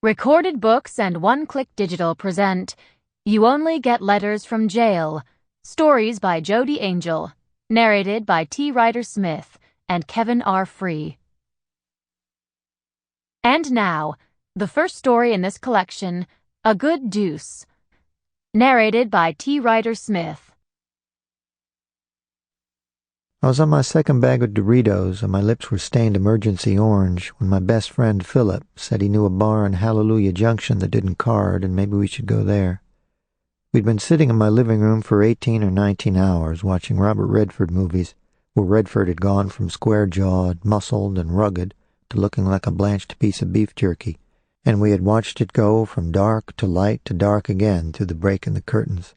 Recorded Books and One Click Digital present You Only Get Letters from Jail. Stories by Jodi Angel. Narrated by T. Ryder Smith and Kevin R. Free. And now, the first story in this collection, A Good Deuce. Narrated by T. Ryder Smith. I was on my second bag of Doritos, and my lips were stained emergency orange when my best friend Philip said he knew a bar in Hallelujah Junction that didn't card, and maybe we should go there. We'd been sitting in my living room for 18 or 19 hours watching Robert Redford movies, where Redford had gone from square-jawed, muscled, and rugged to looking like a blanched piece of beef jerky, and we had watched it go from dark to light to dark again through the break in the curtains.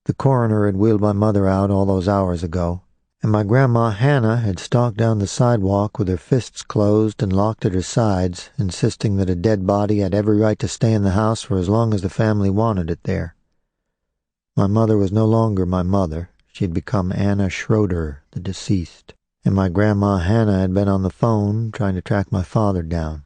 The coroner had wheeled my mother out all those hours ago, and my grandma Hannah had stalked down the sidewalk with her fists closed and locked at her sides, insisting that a dead body had every right to stay in the house for as long as the family wanted it there. My mother was no longer my mother. She had become Anna Schroeder, the deceased, and my grandma Hannah had been on the phone trying to track my father down.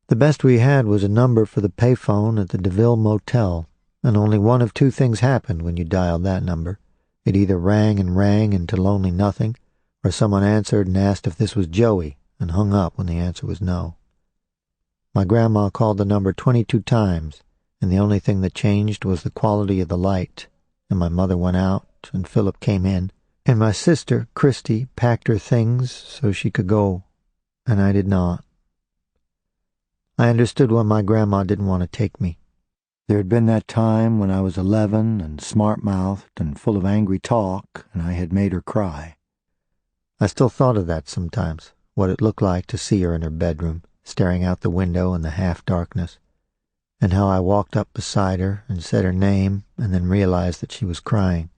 The best we had was a number for the payphone at the DeVille Motel, and only one of two things happened when you dialed that number. It either rang and rang into lonely nothing, or someone answered and asked if this was Joey, and hung up when the answer was no. My grandma called the number 22 times, and the only thing that changed was the quality of the light, and my mother went out, and Philip came in, and my sister, Christy, packed her things so she could go, and I did not. I understood why my grandma didn't want to take me. There had been that time when I was 11 and smart-mouthed and full of angry talk, and I had made her cry. I still thought of that sometimes, what it looked like to see her in her bedroom, staring out the window in the half-darkness, and how I walked up beside her and said her name and then realized that she was crying.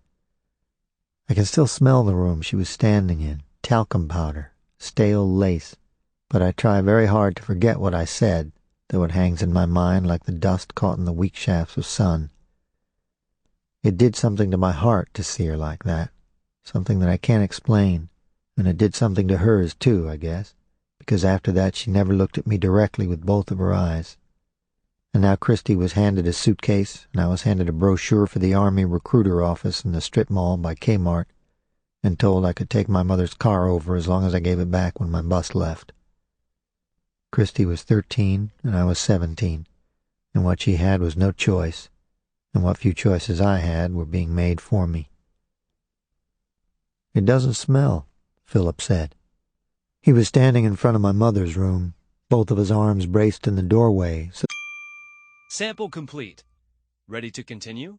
I can still smell the room she was standing in, talcum powder, stale lace, but I try very hard to forget what I said, though it hangs in my mind like the dust caught in the weak shafts of sun. It did something to my heart to see her like that, something that I can't explain, and it did something to hers too, I guess, because after that she never looked at me directly with both of her eyes. And now Christy was handed a suitcase, and I was handed a brochure for the Army recruiter office in the strip mall by Kmart, and told I could take my mother's car over as long as I gave it back when my bus left. Christy was 13, and I was 17, and what she had was no choice, and what few choices I had were being made for me. "It doesn't smell," Philip said. He was standing in front of my mother's room, both of his arms braced in the doorway. Sample complete. Ready to continue?